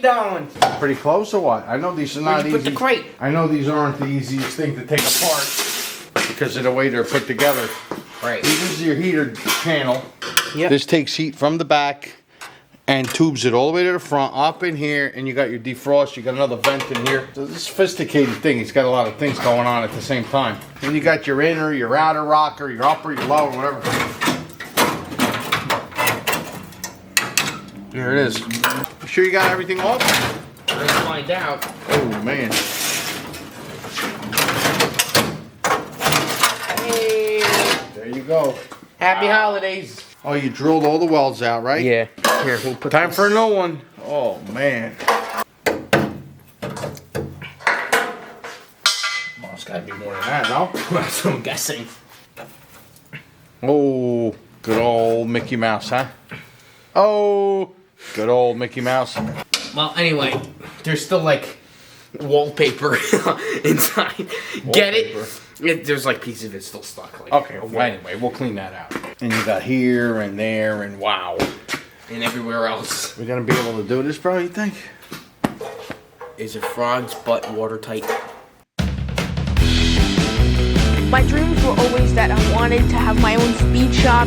doing? Pretty close or what? I know these are not easy. Put the crate. I know these aren't the easiest thing to take apart because of the way they're put together. Right. This is your heater channel. Yep. This takes heat from the back and tubes it all the way to the front, up in here, and you got your defrost, you got another vent in here. So it's a sophisticated thing. It's got a lot of things going on at the same time. Then you got your inner, your outer rocker, your upper, your lower, whatever. Here it is. You sure you got everything off? Let's find out. Oh, man. Hey. There you go. Happy holidays. Oh, you drilled all the welds out, right? Yeah. Here, we'll put Time this. for a new one. Oh, man. Well, it's got to be more than that, no? That's what I'm guessing. Oh, good old Mickey Mouse, huh? Oh, good old Mickey Mouse. Well, anyway, there's still like wallpaper inside. Get it? There's like pieces of it still stuck. Like, Okay, well, anyway, we'll clean that out. And you got here and there and wow. and everywhere else. We're going to be able to do this, bro, you think? Is a frog's butt watertight? My dreams were always that I wanted to have my own speed shop,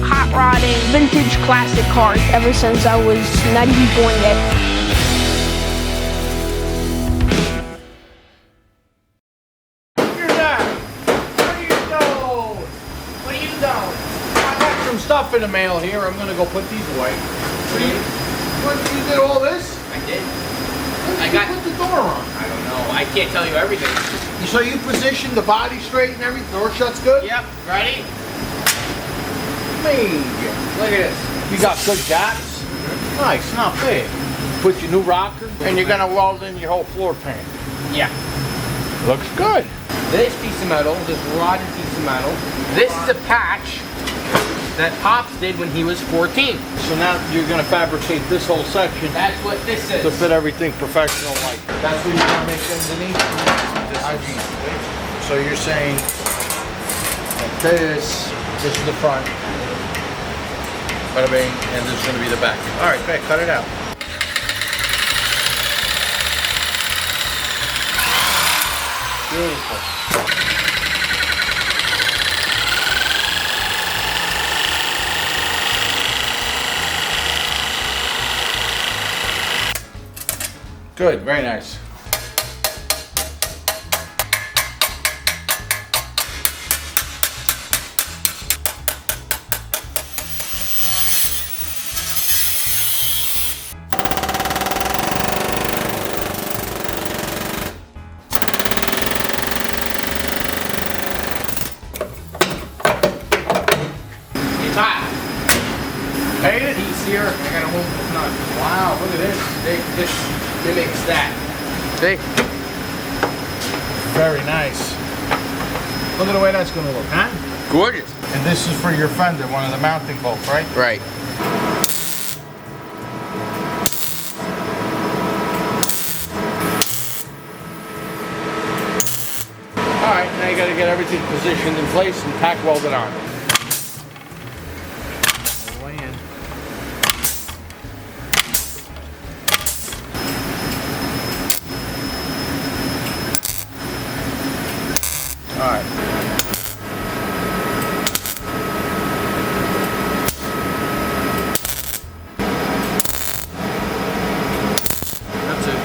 hot rodding, vintage classic cars ever since I was not even born yet. Stuff in the mail here. I'm gonna go put these away. You did all this? I did. I got put the door on. I don't know. I can't tell you everything. So you positioned the body straight and everything. Door shuts good. Yep. Ready? Me. Look at this. You got good gaps. Nice. Not bad. Put your new rocker, and you're gonna weld in your whole floor pan. Yeah. Looks good. This piece of metal, this rotted piece of metal, this is a patch that Pops did when he was 14. So now you're gonna fabricate this whole section. That's what this is. To fit everything professional like. That's what you're gonna make underneath? So you're saying like this is the front. Bada bing, and this is gonna be the back. Alright, okay, cut it out. Beautiful. Good, very nice. It's hot. Hate it? Piece here, I gotta hold this nut. Wow, look at this. This mimics that. See? Very nice. Look at the way that's gonna look, huh? Gorgeous. And this is for your fender, one of the mounting bolts, right? Right. Alright, now you gotta get everything positioned in place and tack welded on. Alright. That's it.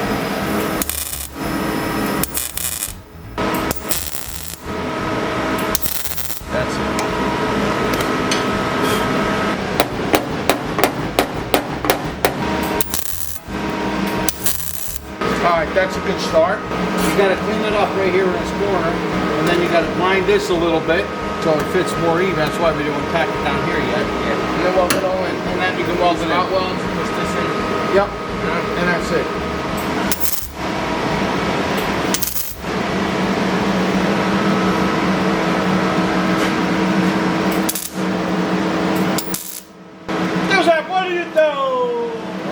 That's it. Alright, that's a good start. You gotta clean it up right here in this corner, and then you gotta grind this a little bit so it fits more even. That's why we don't tack it down here yet. Yeah. And then weld it all in. And then you can weld it in. Spot weld, push this in. Yep. And that's it. Giuseppe, what do you do?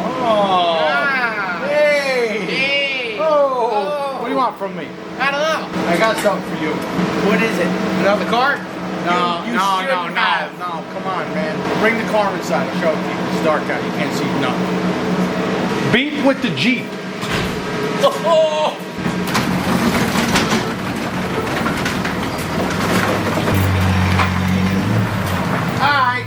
Oh. Ah. Hey. Hey. Oh. What do you want from me? I don't know. I got something for you. What is it? Another car? No, You no, shouldn't have. come on, man. Bring the car inside. I'll show it to you. It's dark out. You can't see nothing. Beep with the Jeep. Oh. Alright.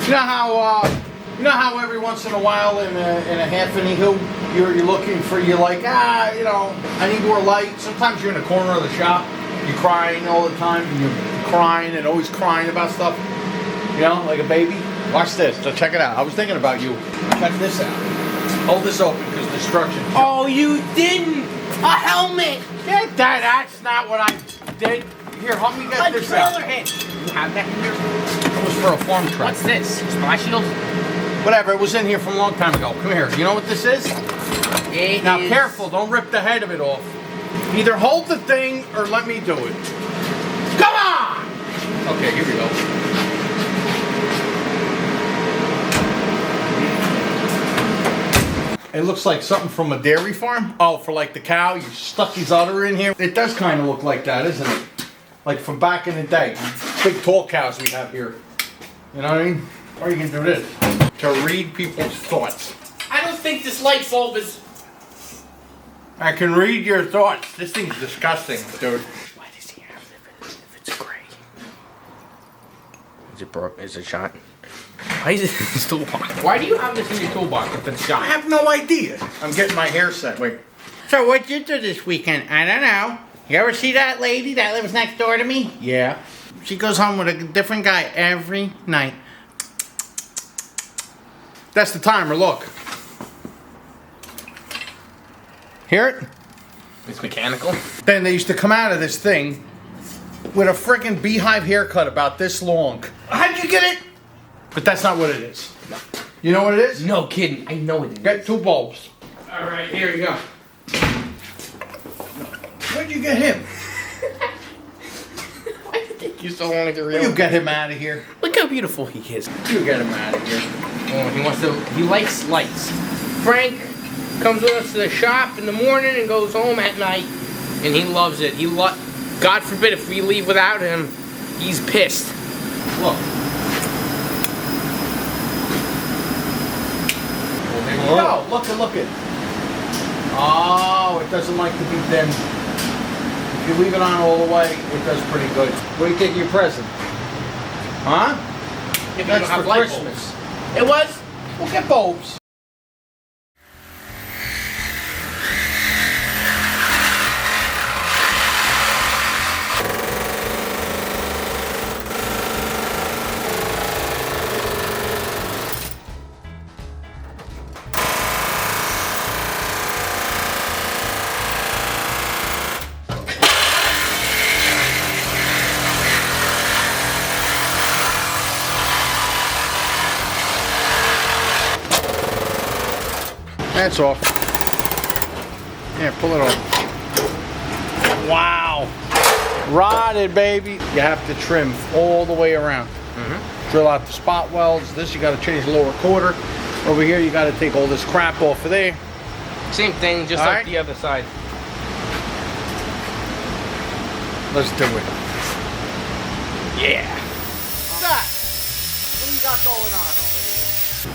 You know how every once in a while in a half an ehu, you're looking for, you're like, I need more light. Sometimes you're in the corner of the shop, you're crying all the time, and you're crying and always crying about stuff. You know, like a baby. Watch this. So check it out. I was thinking about you. Check this out. Hold this open because destruction. Oh, you didn't! A helmet! Get that. That's not what I did. Here, help me get this out. trailer hitch. You have that in here? It was for a farm truck. What's this? Splash shield? Whatever. It was in here from a long time ago. Come here. You know what this is? Now, It is- careful. Don't rip the head of it off. Either hold the thing or let me do it. Come on! Okay, here we go. It looks like something from a dairy farm. Oh, for like the cow, you stuck these udder in here. It does kind of look like that, isn't it? Like from back in the day. Big tall cows we have here. You know what I mean? Or you can do this. To read people's thoughts. I don't think this light bulb is... I can read your thoughts. This thing's disgusting, dude. Why does he have it if it's gray? Is it broke? Is it shot? Why is it in his toolbox? Why do you have this in your toolbox if it's I shot? have no idea. I'm getting my hair set. Wait. So what'd you do this weekend? I don't know. You ever see that lady that lives next door to me? Yeah. She goes home with a different guy every night. That's the timer, look. Hear it? It's mechanical. Then they used to come out of this thing with a freaking beehive haircut about this long. How'd you get it? But that's not what it is. No. You know what it is? No kidding. I know it is. Get 2 bulbs. All right, here you go. Where'd you get him? Why did it take you so long to You realize? get him out of here. Look how beautiful he is. You get him out of here. Oh, he likes lights. Frank comes with us to the shop in the morning and goes home at night, and he loves it. God forbid if we leave without him, he's pissed. Look. Oh. No, look it. Oh, it doesn't like to be dimmed. If you leave it on all the way, it does pretty good. What do you think of your present? Huh? If you That's don't have for light Christmas. bulbs. It was? We'll get bulbs. That's off. Yeah, pull it off. Wow. Rotted, baby. You have to trim all the way around. Drill out the spot welds. This, you got to change the lower quarter. Over here, you got to take all this crap off of there. Same thing, just All like right. the other side. Let's do it. Yeah. That. What do you got going on over here?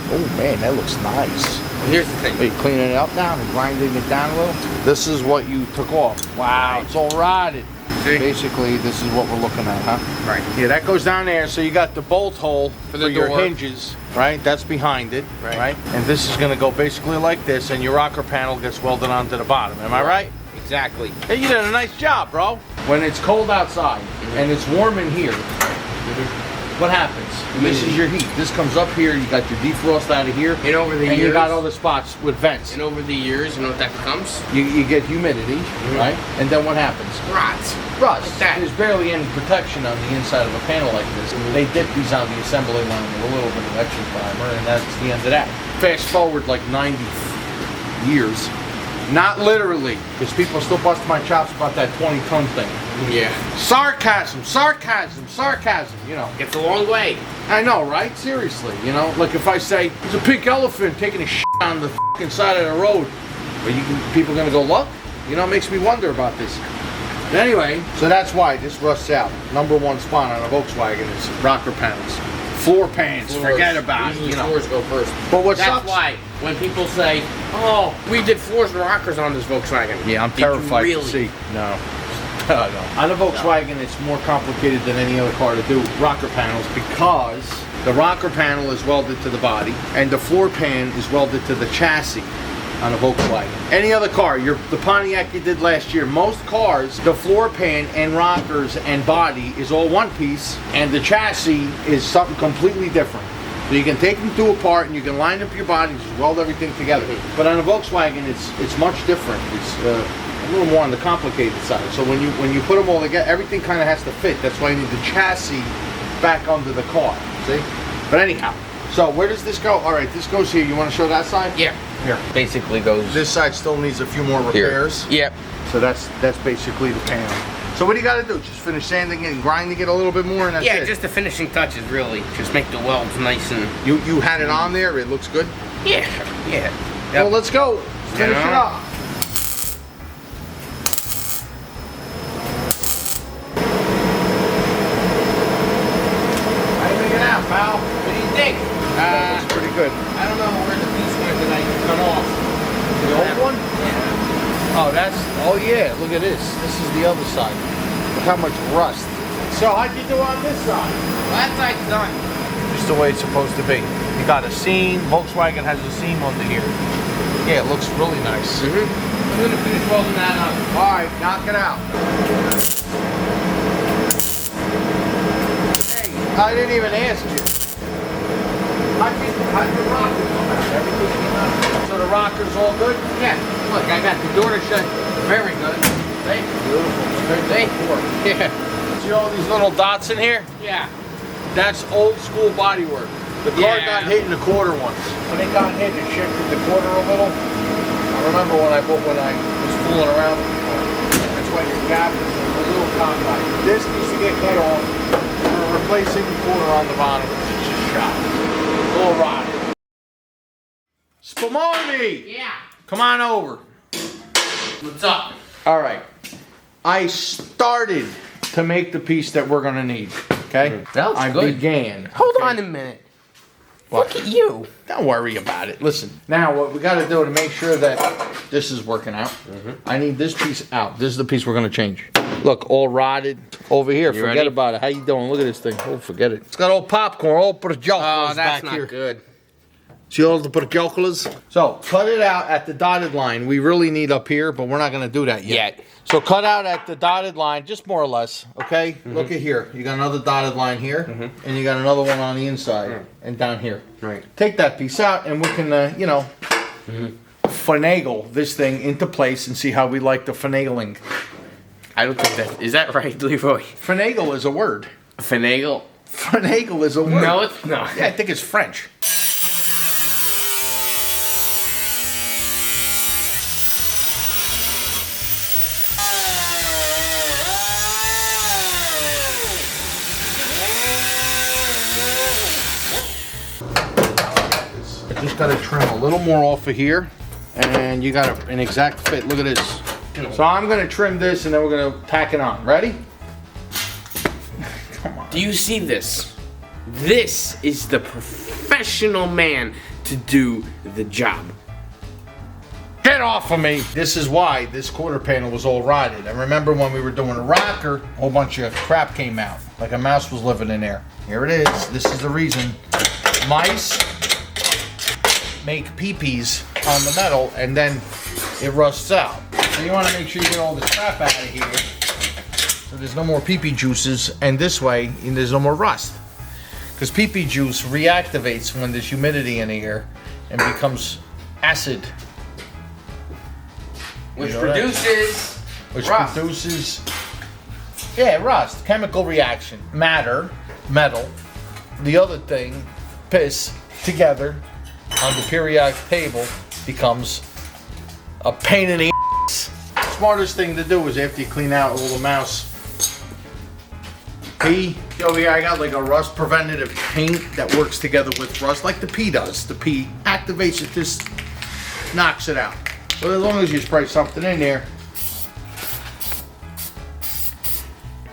Oh man, that looks nice. Well, here's the thing. Are you cleaning it up now and grinding it down a little? This is what you took off. Wow, it's all rotted. See? Basically, this is what we're looking at, huh? Right. Yeah, that goes down there. So you got the bolt hole for the your door. hinges, right? That's behind it, Right. And this is gonna go basically like this, and your rocker panel gets welded onto the bottom. Am I right? Exactly. Hey, you did a nice job, bro. When it's cold outside and it's warm in here, what happens? This is your heat. This comes up here. You got your defrost out of here, And over the and years, you got other spots with vents. and over the years, you know what that becomes? You get humidity, right? And then what happens? Rots. Rust. Like that. There's barely any protection on the inside of a panel like this. They dip these on the assembly line with a little bit of extra primer, and that's the end of that. Fast forward like 90 years. Not literally, because people still bust my chops about that 20-ton thing. Yeah. Sarcasm, sarcasm, sarcasm, you know. It's a long way. I know, right? Seriously, you know? Like if I say, there's a pink elephant taking a shit on the f***ing side of the road, people gonna go, look? You know, it makes me wonder about this. Anyway, so that's why this rusts out. Number one spot on a Volkswagen is rocker panels. Floor pans, forget about it. Usually You know. floors go first. But what That's sucks? why when people say, "Oh, we did floors and rockers on this Volkswagen." Yeah, I'm Did you terrified really? to see. No. No. On a Volkswagen, it's more complicated than any other car to do rocker panels because the rocker panel is welded to the body and the floor pan is welded to the chassis on a Volkswagen. Any other car, the Pontiac you did last year, most cars, the floor pan and rockers and body is all one piece and the chassis is something completely different. So you can take them two apart and you can line up your bodies, weld everything together. But on a Volkswagen, it's much different. It's a little more on the complicated side. So when you put them all together, everything kind of has to fit. That's why you need the chassis back under the car. See? But anyhow, so where does this go? All right, this goes here. You want to show that side? Yeah. Here. Basically goes This side still needs a few more repairs. Yep. So that's basically the panel. So what do you got to do? Just finish sanding it and grinding it a little bit more, and that's Yeah, it. just the finishing touches, really. Just make the welds nice and. You had it on there. It looks good. Yeah. Yeah. Well, let's go. Finish it up. How you making out, pal? What do you think? That looks pretty good. I don't know where the piece went that I cut off. The old one? Yeah. Oh yeah, look at this. This is the other side. Look how much rust. So how'd you do on this side? Well, that side's done. Just the way it's supposed to be. You got a seam. Volkswagen has a seam under here. Yeah, it looks really nice. I'm gonna finish welding that up. All right, knock it out. Hey, I didn't even ask you. How'd your rocker come out? Everything came out. So the rocker's all good? Yeah. Look, I got the door to shut. Very good. See? Beautiful. See? Yeah. See all these little dots in here? Yeah. That's old school body work. The car Yeah. got hit in the quarter once. When it got hit, it shifted the quarter a little. I remember when I was fooling around with the car. That's why your gap is a little cockeyed. This needs to get cut off. We're replacing the quarter on the bottom. It's just shot. A little rotten. Spumoni! Yeah. Come on over. What's up? All right. I started to make the piece that we're gonna need. Okay? That looks I good. began. Hold okay? on a minute. What? Look at you. Don't worry about it. Listen. Now, what we got to do to make sure that this is working out, I need this piece out. This is the piece we're gonna change. Look, all rotted over here. You Forget ready? about it. How you doing? Look at this thing. Oh, forget it. It's got all popcorn, all projectiles Oh, that's back not here. good. See all the projectiles? So cut it out at the dotted line. We really need up here, but we're not gonna do that yet. So cut out at the dotted line, just more or less, okay? Look at here. You got another dotted line here, and you got another one on the inside, and down here. Right. Take that piece out, and we can, finagle this thing into place and see how we like the finagling. I don't think that is that right, Leroy. Finagle is a word. Finagle. Finagle is a word. No, it's not. Yeah, I think it's French. I just got to trim a little more off of here, and you got an exact fit. Look at this. So I'm going to trim this, and then we're going to tack it on. Ready? Come on. Do you see this? This is the professional man to do the job. Get off of me! This is why this quarter panel was all rotted. I remember when we were doing a rocker, a whole bunch of crap came out. Like a mouse was living in there. Here it is. This is the reason. Mice make pee-pees on the metal, and then it rusts out. So you want to make sure you get all this crap out of here, so there's no more pee-pee juices, and this way there's no more rust. Because pee-pee juice reactivates when there's humidity in the air and becomes acid. Which You know that? produces Which rust. produces, rust, chemical reaction, matter, metal, the other thing, piss, together on the periodic table becomes a pain in the ass. Smartest thing to do is after you clean out a little mouse, pee. Over here I got like a rust preventative paint that works together with rust like the pee does. The pee activates it, just knocks it out. So as long as you spray something in there,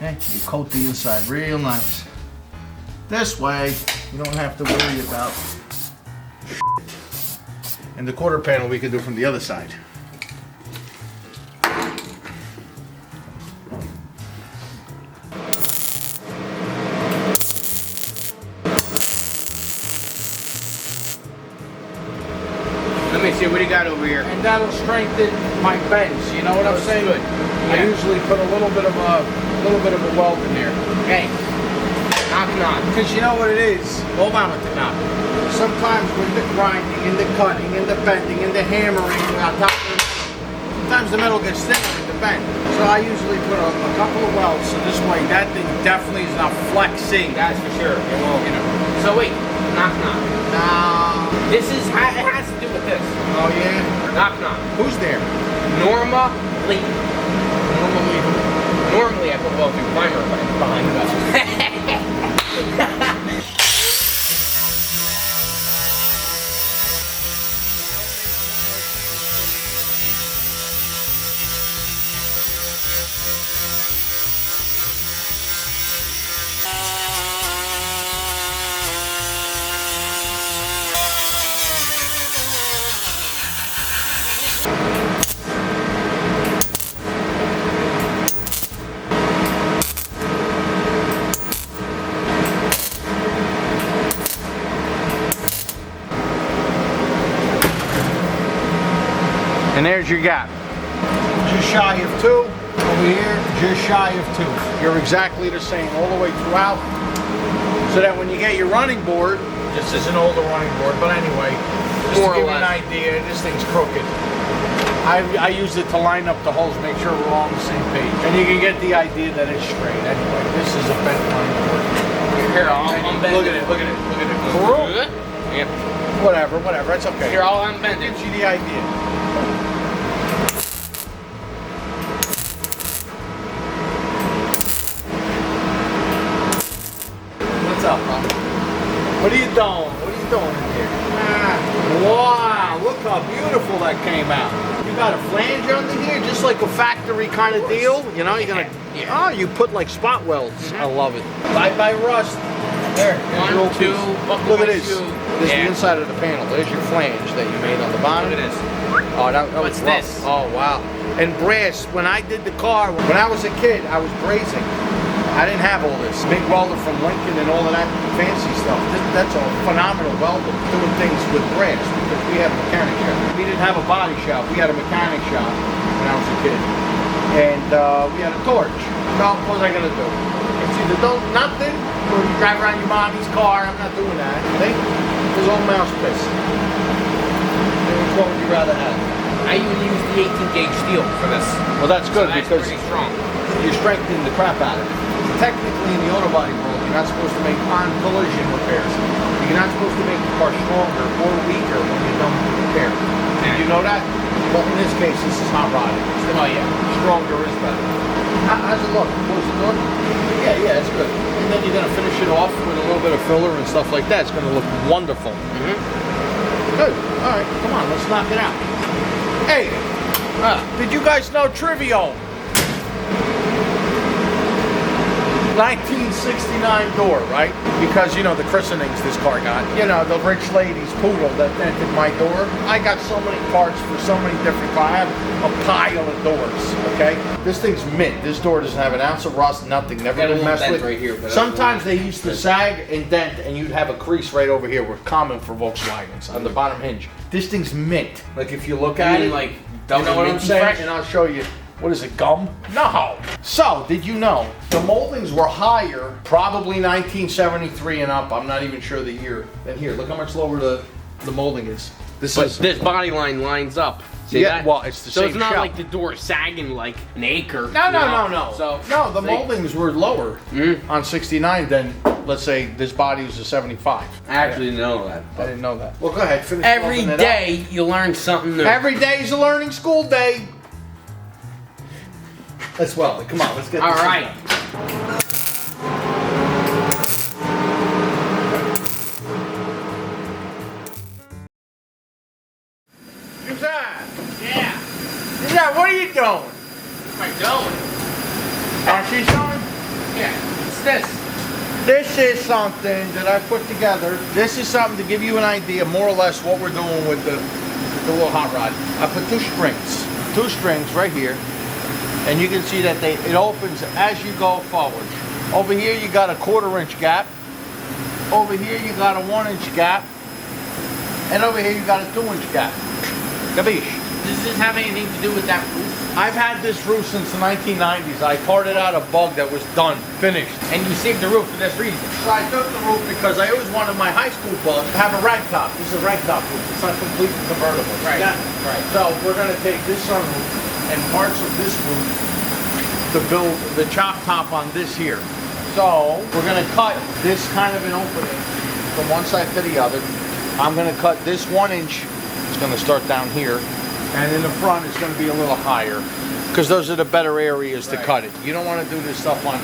you coat the inside real nice. This way, You don't have to worry about and the quarter panel we can do from the other side. Let me see, what do you got over here? And that'll strengthen my bends. You know what I'm saying? Good. I Yeah. usually put a little bit of a weld in there. Hey, knock knock. Because you know what it is? Hold on with the knock. Sometimes with the grinding and the cutting and the bending and the hammering on top of the sometimes the metal gets thinner in the bend. So I usually put a couple of welds so this way that thing definitely is not flexing. That's for sure. It won't, you know. So wait, knock knock. Nah. This is, it has to do with this. Oh yeah? Knock knock. Who's there? Norma Lee. Normally I put welding primer behind the And there's your gap. Just shy of 2. Over here, just shy of 2. You're exactly the same all the way throughout. So that when you get your running board, this is an older running board, but anyway, just to give you an idea, this thing's crooked. I used it to line up the holes, make sure we're all on the same page. And you can get the idea that it's straight. Anyway, this is a bent running board. Here, I'll unbend Look at it, look at it, look at it. Yep. Whatever, it's okay. Here, I'll unbend it. Gives you the idea. What's up, huh? What are you doing? What are you doing in here? Wow, look how beautiful that came out. You got a flange under here, just like a factory kind of deal. You know, you're gonna, oh, you put like spot welds. I love it. Bye-bye rust. There, One, two, look at this. two. This is the inside of the panel. There's your flange that you made on the bottom. Look at this. Oh, that was What's rough. this? Oh, wow. And brass, when I did the car, when I was a kid, I was brazing. I didn't have all this. Big welder from Lincoln and all of that fancy stuff. That's a phenomenal welder doing things with brass because we had a mechanic shop. We didn't have a body shop. We had a mechanic shop when I was a kid. And we had a torch. Well, what was I going to do? It's either do nothing or you drive around your mommy's car. I'm not doing that. See? It was all mouse piss. Which one would you rather have? I even use the 18 gauge steel for this. Well, that's good So that's because pretty strong. you're strengthening the crap out of it. Technically, in the auto body world, you're not supposed to make on collision repairs. You're not supposed to make the car stronger or weaker when you're done with the repair. Did you know that? Well, in this case, this is hot rodding. Oh yeah. Stronger is better. How's it look? Close the door? Yeah, it's good. And then you're going to finish it off with a little bit of filler and stuff like that. It's going to look wonderful. Good. All right, come on, let's knock it out. Hey, did you guys know Trivial? 1969 door, right? Because, you know, the christenings this car got. You know, the rich lady's poodle that entered my door. I got so many parts for so many different cars. I have a pile of doors, okay? This thing's mint. This door doesn't have an ounce of rust, nothing. Never been messed with. Right here, Sometimes they used to sag and dent, and you'd have a crease right over here. We're common for Volkswagens on the bottom hinge. This thing's mint. Like, if you look at it, like, you know what I'm saying? And I'll show you. What is it, gum? No. So, did you know the moldings were higher, probably 1973 and up, I'm not even sure the year, than here. Look how much lower the molding is. This body line lines up. See yeah, that? well, it's the so same it's not shell. like the door sagging like an acre. No. So no, the moldings were lower on 69 than, let's say, this body was a 75. I actually didn't know that. I didn't know that. Well, go ahead, finish Every opening it day you learn something new. up. Every day is a learning school day. Let's weld it. Come on, let's get this. All right. Yeah. Yeah, what are you doing? What am I doing? She's doing? Yeah. What's this? This This is something that I put together. This is something to give you an idea more or less what we're doing with the little hot rod. I put two strings right here, and you can see that it opens as you go forward. Over here you got a 1/4 inch gap. Over here you got a 1 inch gap. And over here you got a 2 inch gap. Capiche? Does this have anything to do with that roof? I've had this roof since the 1990s. I parted out a bug that was done, finished. And you saved the roof for this reason. So I took the roof because I always wanted my high school bug to have a rag top. This is a rag top roof. It's not completely convertible. Right. Yeah. Right. So we're going to take this sunroof and parts of this roof to build the chop top on this here. So we're going to cut this kind of an opening from one side to the other. I'm going to cut this 1 inch. It's going to start down here. And in the front, it's going to be a little higher because those are the better areas to cut it. You don't want to do this stuff on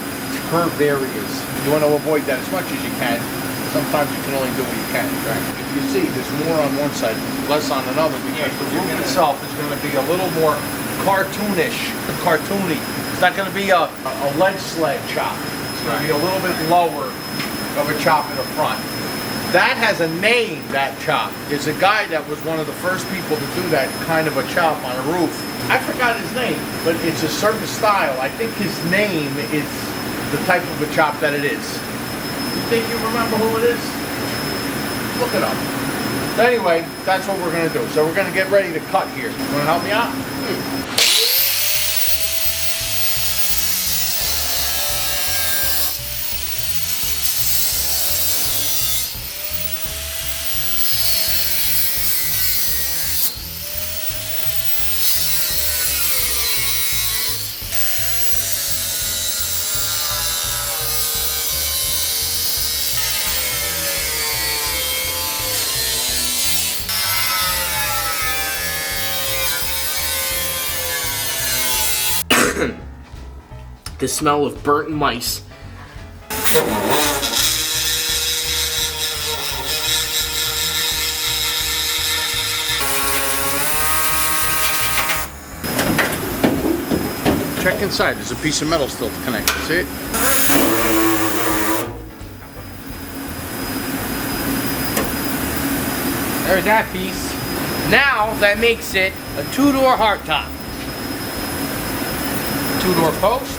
curved areas. You want to avoid that as much as you can. Sometimes you can only do what you can. Right. If you see, there's more on one side, less on another, because the roof itself is going to be a little more cartoony. It's not going to be a ledge sled chop. It's going to be a little bit lower of a chop in the front. That has a name, that chop. Is a guy that was one of the first people to do that kind of a chop on a roof. I forgot his name, but it's a certain style. I think his name is the type of a chop that it is. You think you remember who it is? Look it up. So anyway, that's what we're going to do. So we're going to get ready to cut here. You want to help me out? The smell of burnt mice. Check inside. There's a piece of metal still to connect. See it? There's that piece. Now that makes it a 2-door hardtop. 2-door post.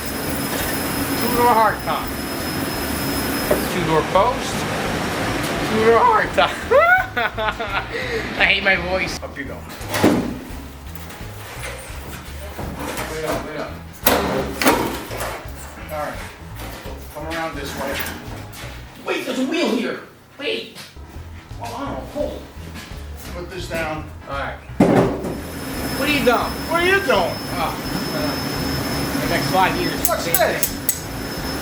2-door hardtop. 2-door post. 2-door hardtop. I hate my voice. Up you go. Wait up. Alright. Come around this way. Wait, there's a wheel here. Wait. Oh, I don't know. Hold. Put this down. Alright. What are you doing? What are you doing? The next 5 years. What's Same this? thing.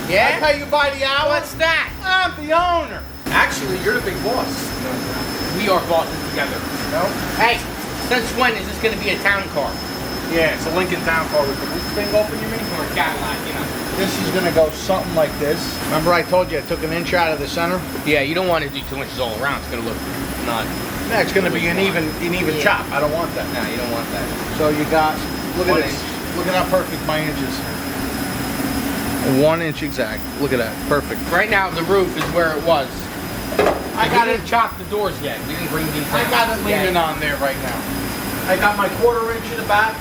Yeah? I pay you by the hour. What's that? I'm the owner. Actually, you're the big boss. We are bosses together. No? Hey, since when is this going to be a town car? Yeah, it's a Lincoln Town Car with the roof thing open, you mean? Or a Cadillac, you know? This is gonna go something like this. Remember I told you I took an inch out of the center? Yeah, you don't want to do 2 inches all around. It's going to look not. Yeah, it's gonna be an even Yeah. chop. I don't want that. No, you don't want that. So you got, look at 1 this. inch. Look at how perfect my inch is. 1 inch exact. Look at that, perfect. Right now, the roof is where it was. I got We it. didn't chop the doors yet. We didn't bring these I down. got it leaning Yeah. on there right now. I got my 1/4 inch in the back,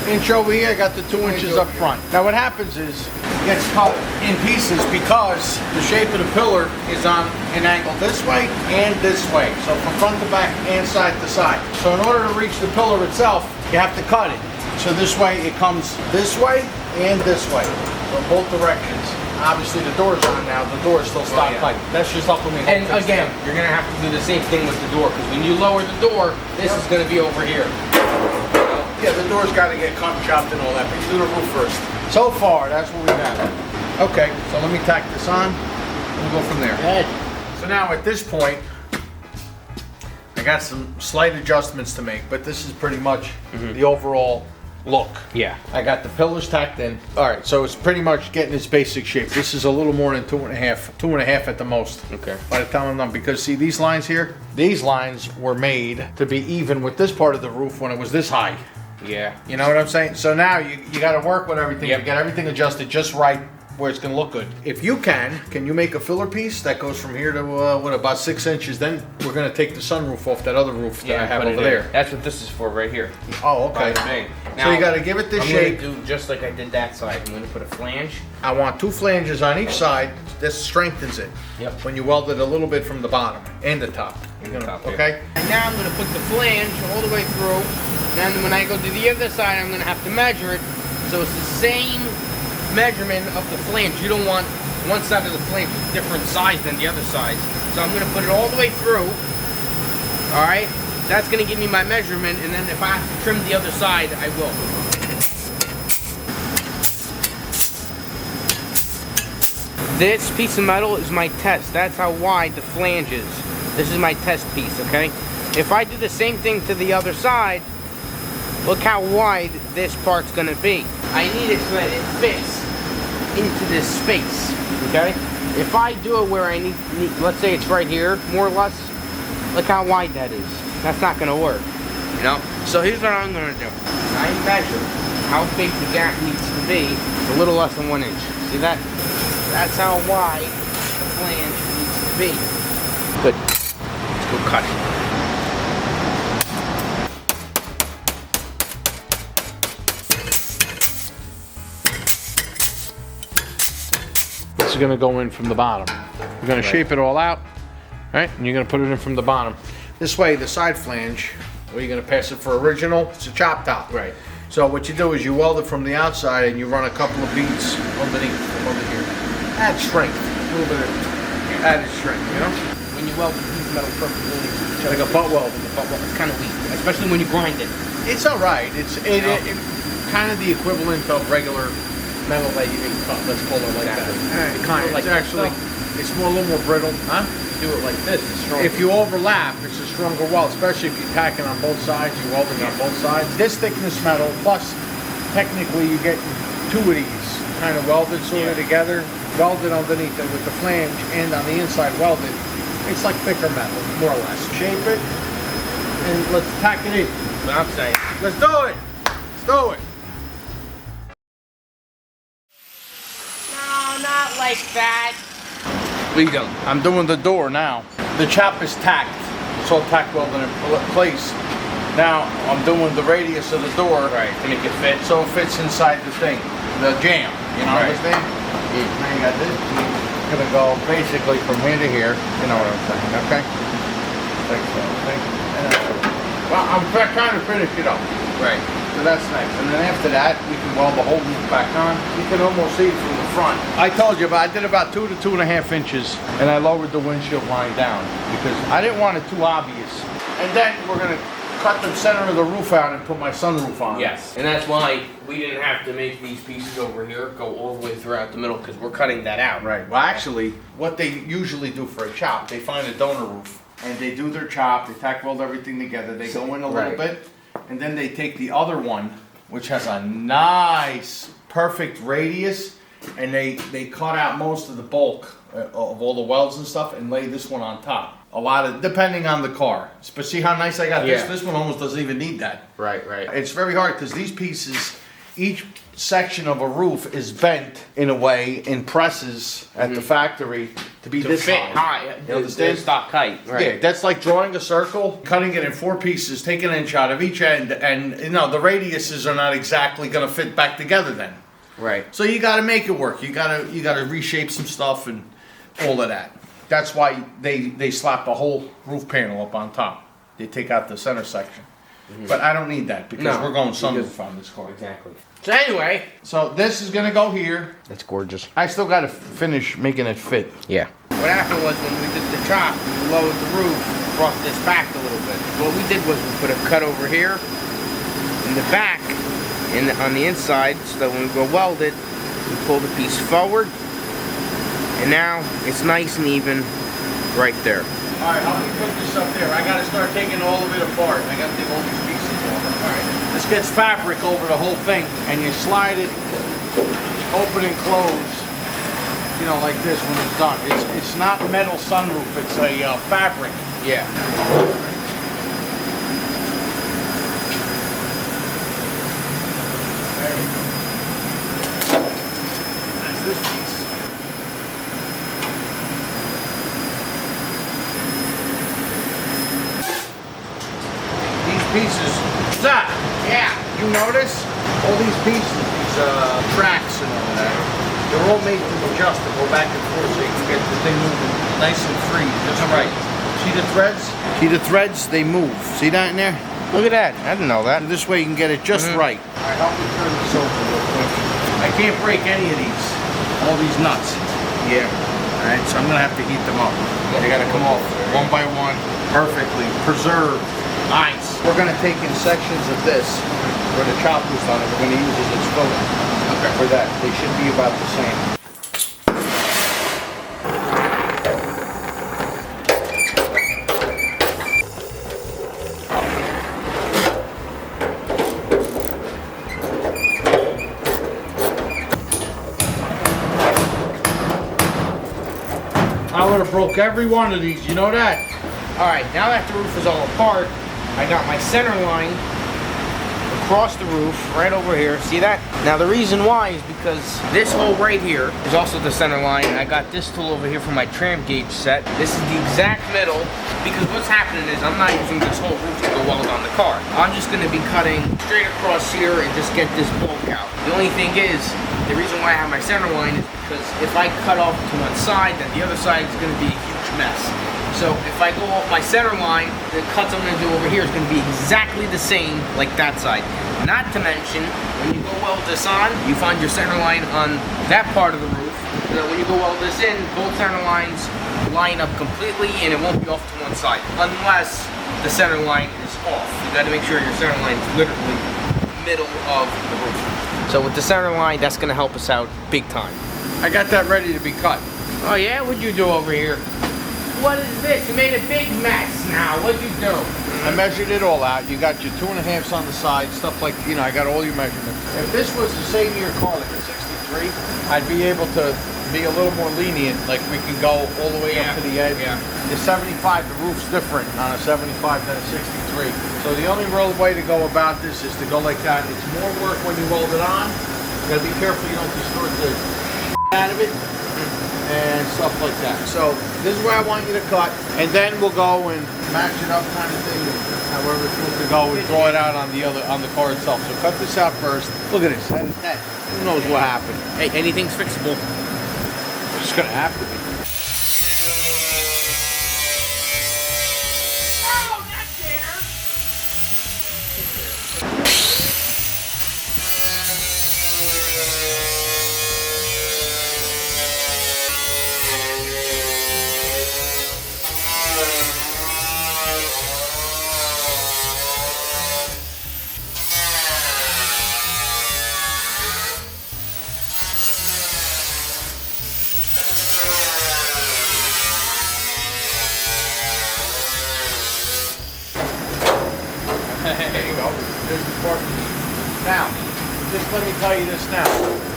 inch over here. I got the 2 inches up front. Now what happens is it gets cut in pieces because the shape of the pillar is on an angle this way and this way. So from front to back and side to side. So in order to reach the pillar itself, you have to cut it. So this way it comes this way and this way. So both directions. Obviously the door's on now, the door is still stopped yeah. tight. That's just helping me. And again, you're going to have to do the same thing with the door, because when you lower the door, this is going to be over here. Yeah, the door's got to get cut and chopped and all that, but you do the roof first. So far, that's what we got. Okay, so let me tack this on, and we'll go from there. So now at this point, I got some slight adjustments to make, but this is pretty much the overall look. Yeah. I got the pillars tacked in. All right, so it's pretty much getting its basic shape. This is a little more than 2.5 at the most. Okay. By the time I'm done, because see these lines here, these lines were made to be even with this part of the roof when it was this high. Yeah. You know what I'm saying? So now you got to work with everything. Yep. You got everything adjusted just right where it's gonna look good. If you can you make a filler piece that goes from here to what, about 6 inches? Then we're gonna take the sunroof off that other roof that I have put it over in. there. That's what this is for right here. Oh, okay. Bada bing. So Now, you gotta give it this I'm shape. gonna do just like I did that side. I'm gonna put a flange. I want 2 flanges on each side. This strengthens it. Yep. When you weld it a little bit from the bottom and the top. And the top, okay? And now I'm gonna put the flange all the way through. And then when I go to the other side, I'm gonna have to measure it. So it's the same measurement of the flange. You don't want one side of the flange with different size than the other side. So I'm gonna put it all the way through. All right? That's gonna give me my measurement, and then if I have to trim the other side, I will. This piece of metal is my test. That's how wide the flange is. This is my test piece, okay? If I do the same thing to the other side, look how wide this part's gonna be. I need it so that it fits into this space, okay? If I do it where I need, let's say it's right here, more or less, look how wide that is. That's not gonna work, you know? So here's what I'm gonna do. I measure how big the gap needs to be, a little less than 1 inch. See that? That's how wide the flange needs to be. Good. Let's go cut it. This is gonna go in from the bottom. You're gonna shape it all out, right? And you're gonna put it in from the bottom. This way, the side flange, where you're gonna pass it for original, it's a chop top. Right. So what you do is you weld it from the outside and you run a couple of beads underneath from under here. Add strength, a little bit of added strength, you know? When you weld the piece of metal perfectly, Like a butt weld. it's kind of weak, especially when you grind it. It's all right. It's kind of the equivalent of regular metal that you can cut. Let's call it like that. It's actually, it's more a little more brittle, huh? Do it like this, it's strong. If you overlap, it's a stronger weld, especially if you're tacking on both sides, you're welding on both sides. This thickness metal, plus technically you get 2 of these kind of welded sort of together, welded underneath it with the flange and on the inside welded. It's like thicker metal, more or less. Shape it and let's tack it in. What I'm saying. Let's do it. Let's do it. No, not like that. What are you doing? I'm doing the door now. The chop is tacked. It's all tack welded in place. Now I'm doing the radius of the door. Right, to make it fit. So it fits inside the thing, the jam. You know Right. this thing? Now you got this piece. It's gonna go basically from here to here. You know what I'm saying, okay? Like so, okay? Well, I'm trying to finish it up. Right. So that's nice. And then after that, we can weld the whole roof back on. You can almost see it from the front. I told you, but I did about 2 to 2.5 inches, and I lowered the windshield line down because I didn't want it too obvious. And then we're gonna cut the center of the roof out and put my sunroof on. Yes, and that's why we didn't have to make these pieces over here go all the way throughout the middle, because we're cutting that out. Right. Well, actually, what they usually do for a chop, they find a donor roof, and they do their chop, they tack weld everything together, they go in a little Right. bit, and then they take the other one, which has a nice, perfect radius, and they cut out most of the bulk of all the welds and stuff, and lay this one on top. A lot of, depending on the car. But see how nice I got this? Yeah. This one almost doesn't even need that. Right, right. It's very hard because these pieces, each section of a roof is bent in a way in presses at the factory to be To this fit high. high, You understand? the stock height. Right. Yeah, that's like drawing a circle, cutting it in 4 pieces, taking an inch out of each end, and you know the radiuses are not exactly going to fit back together then. Right. So you got to make it work. You got to reshape some stuff and all of that. That's why they slap a whole roof panel up on top. They take out the center section. But I don't need that because No, we're going because- sunroof on this car. Exactly. So anyway, So this is gonna go here. that's gorgeous. I still gotta finish making it fit. Yeah. What happened was when we did the chop, we lowered the roof, brought this back a little bit. What we did was we put a cut over here in the back, on the inside, so that when we go weld it, we pull the piece forward, and now it's nice and even right there. All right, how do you put this up there? I gotta start taking all of it apart. I gotta take all these pieces off. All right. This gets fabric over the whole thing, and you slide it open and close. You know, like this when it's done. It's not metal sunroof. It's a fabric. Yeah. There you go. That's this piece. pieces. What's that? Yeah. You notice? All these pieces, these tracks and all that, they're all made to adjust to go back and forth so you can get the thing moving nice and free, just right. See the threads? See the threads? They move. See that in there? Look at that. I didn't know that. This way you can get it just right. All right, help me turn this over real quick. I can't break any of these. All these nuts. Yeah. All right, so I'm gonna have to heat them up. They gotta come off one by one, perfectly preserved. Nice. We're gonna take in sections of this where the chopper's done, and we're gonna use it as filling. Okay. For that, they should be about the same. I would have broke every one of these, you know that? All right, now that the roof is all apart, I got my center line across the roof, right over here. See that? Now the reason why is because this hole right here is also the center line. And I got this tool over here for my tram gauge set. This is the exact middle, because what's happening is I'm not using this whole roof to go weld on the car. I'm just gonna be cutting straight across here and just get this bulk out. The only thing is, the reason why I have my center line is because if I cut off to one side, then the other side is gonna be a huge mess. So if I go off my center line, the cuts I'm gonna do over here is gonna be exactly the same like that side. Not to mention, when you go weld this on, you find your center line on that part of the roof. So that when you go weld this in, both center lines line up completely and it won't be off to one side. Unless the center line is off. You gotta make sure your center line is literally middle of the roof. So with the center line, that's gonna help us out big time. I got that ready to be cut. Oh yeah? What'd you do over here? What is this? You made a big mess now. What'd you do? I measured it all out. You got your 2.5s on the side, stuff like, you know, I got all your measurements. If this was the same year car, like a 63, I'd be able to be a little more lenient. Like we can go all the way up to the edge. Yeah. The 75, the roof's different on a 75 than a 63. So the only real way to go about this is to go like that. It's more work when you weld it on. You gotta be careful you don't distort the out of it and stuff like that. So this is where I want you to cut, and then we'll go and match it up kind of thing, however it's supposed to go, and draw it out on the car itself. So cut this out first. Look at this. Who knows what happened? Hey, anything's fixable. It's gonna have to be. Oh, that's there. There you go. There's the part. Now, just let me tell you this now.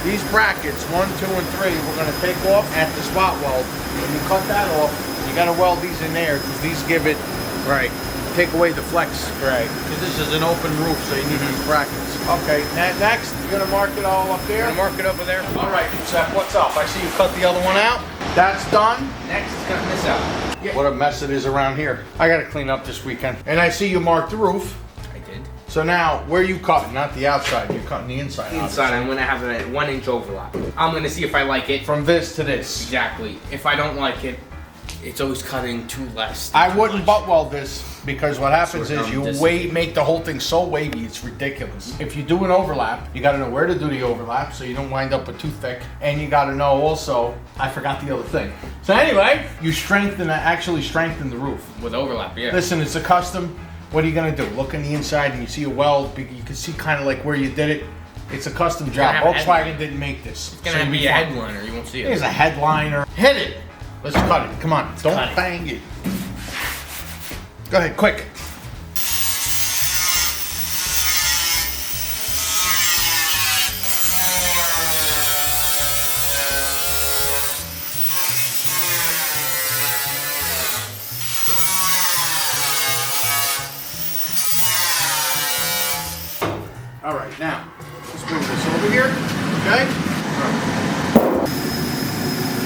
These brackets, 1, 2, and 3, we're going to take off at the spot weld. When you cut that off, you got to weld these in there because these give it, right, take away the flex. Right. Because this is an open roof, so you need these brackets. Okay, next, you're going to mark it all up there? Gonna mark it over there. All right, Giuseppe, what's up? I see you cut the other one out. That's done. Next is cutting this out. Yeah. What a mess it is around here. I got to clean up this weekend. And I see you marked the roof. So now, where are you cutting? Not the outside, you're cutting the inside. Inside, I'm gonna have a 1-inch overlap. I'm gonna see if I like it. From this to this. Exactly. If I don't like it, it's always cutting too less. I wouldn't butt weld this because what happens is you this. make the whole thing so wavy, it's ridiculous. If you do an overlap, you gotta know where to do the overlap so you don't wind up with too thick. And you gotta know also, I forgot the other thing. So anyway, you actually strengthen the roof. With overlap, yeah. Listen, it's a custom. What are you gonna do? Look on the inside and you see a weld. You can see kind of like where you did it. It's a custom job. Volkswagen didn't make this. It's gonna be a headliner. You won't see it. There's a headliner. Hit it. Let's cut it. Come on. Don't bang it. Go ahead, quick. All right, now, let's move this over here, okay?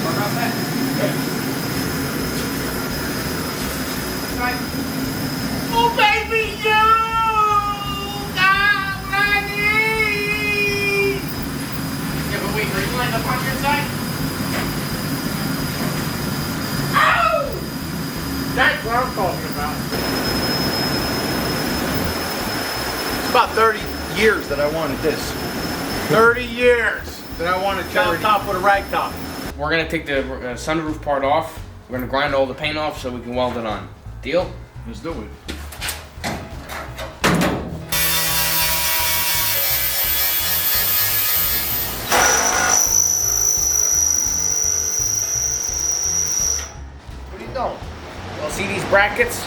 What about that? Good. Oh, baby, no! talking about. It's about 30 years that I wanted this. 30 years that I wanted chop top with a rag top. We're gonna take the sunroof part off. We're gonna grind all the paint off so we can weld it on. Deal? Let's do it. What are you doing? Well, see these brackets?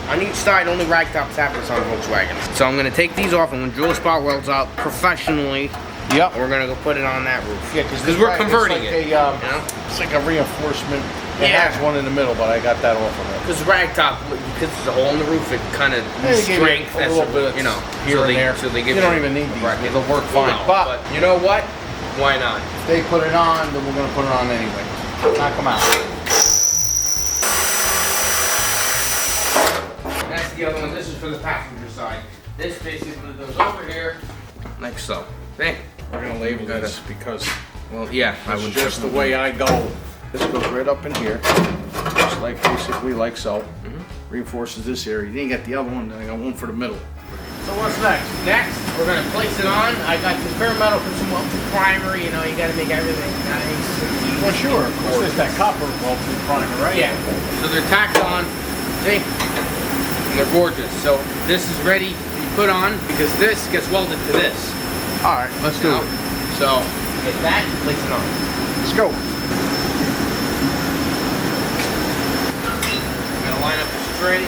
On each side, only rag tops have this on Volkswagen. So I'm gonna take these off, and when drill spot welds out professionally, Yep. we're gonna go put it on that roof. Yeah, because we're converting like it. you know? It's like a reinforcement. It Yeah. has one in the middle, but I got that off of it. Because rag top, because there's a hole in the roof, it kind of They give you strength a as little bit, you know, here so and they, there. So they give you don't even need these. Right. It'll work fine. No, but you know what? Why not? if they put it on, then we're gonna put it on anyway. Knock them out. That's the other one. This is for the passenger side. This basically goes over here, like so. Hey, We're gonna label this because well, yeah, I it's would just the way I go. This goes right up in here, just like basically like so. Reinforces this area. You didn't get the other one, then I got one for the middle. So what's next? Next, we're gonna place it on. I got this bare metal for some welted primer. You know, you gotta make everything nice. Well, sure, of course. There's that copper welted primer, right? Yeah. So they're tacked on. See? And they're gorgeous. So this is ready to be put on because this gets welded to this. All right, let's do You know? it. So get that, place it on. Let's go. I'm gonna line up straight.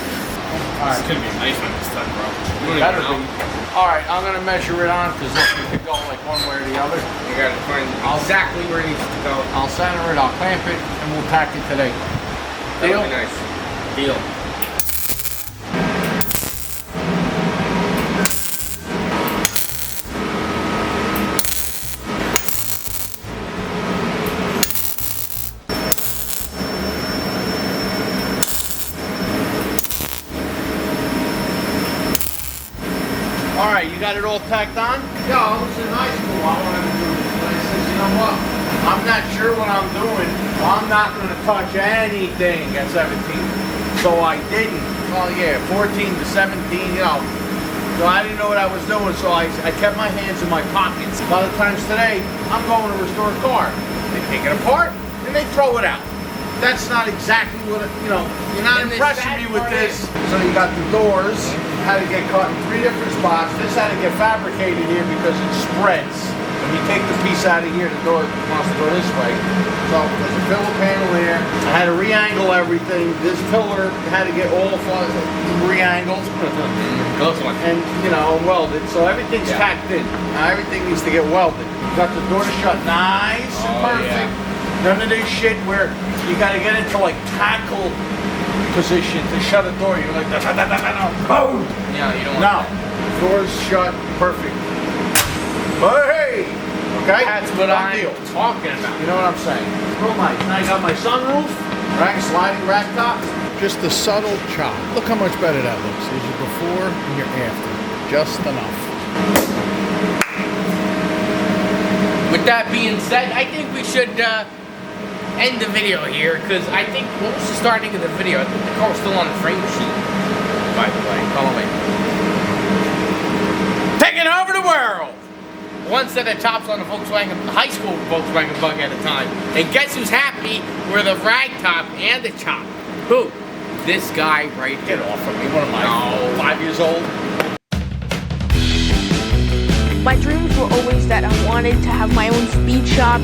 All right. It's gonna be nice when it's done, bro. You don't Better even be. know. All right, I'm gonna measure it on because this could go like one way or the other. You gotta find exactly where it needs to go. I'll center it, I'll clamp it, and we'll tack it today. That'll Deal? be nice. Deal. All right, you got it all tacked on? Yeah, I was in high school. I wanted to do this. But I said, you know what? I'm not sure what I'm doing. I'm not going to touch anything at 17. So I didn't. Well, yeah, 14 to 17, you know. So I didn't know what I was doing, so I kept my hands in my pockets. A lot of times today, I'm going to restore a car. They take it apart, and they throw it out. That's not exactly what, you know, you're not And the impressing sad me with part this. is- So you got the doors, had to get cut in 3 different spots. This had to get fabricated here because it spreads. When you take the piece out of here, the door wants to go this way. So there's a pillar panel here. I had to re-angle everything. This pillar had to get all re-angled Close one. and, you know, welded. So everything's Yeah. tacked in. Now everything needs to get welded. Got the door shut nice and Oh, perfect. None of this shit where you gotta get into like tackle position to shut a door. You're like, boom! Yeah, you don't want No, that. door's shut, perfect. Hey! Okay? That's what Done I'm deal. talking about. You know what I'm saying? Real nice. Now I got my sunroof, right? Sliding rack top. Just a subtle chop. Look how much better that looks. There's your before and your after. Just enough. With that being said, I think we should end the video here because I think what was the starting of the video? I think the car was still on the frame sheet. By the way, follow me. Taking over the world. One set of tops on a Volkswagen, high school Volkswagen Bug at a time. And guess who's happy with the rag top and the chop? Who? This guy right here. Get off of me. What am I? No. 5 years old? My dreams were always that I wanted to have my own speed shop,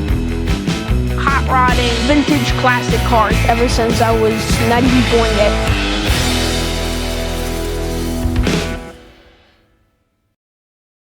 hot rodding, vintage classic cars ever since I was not even born yet.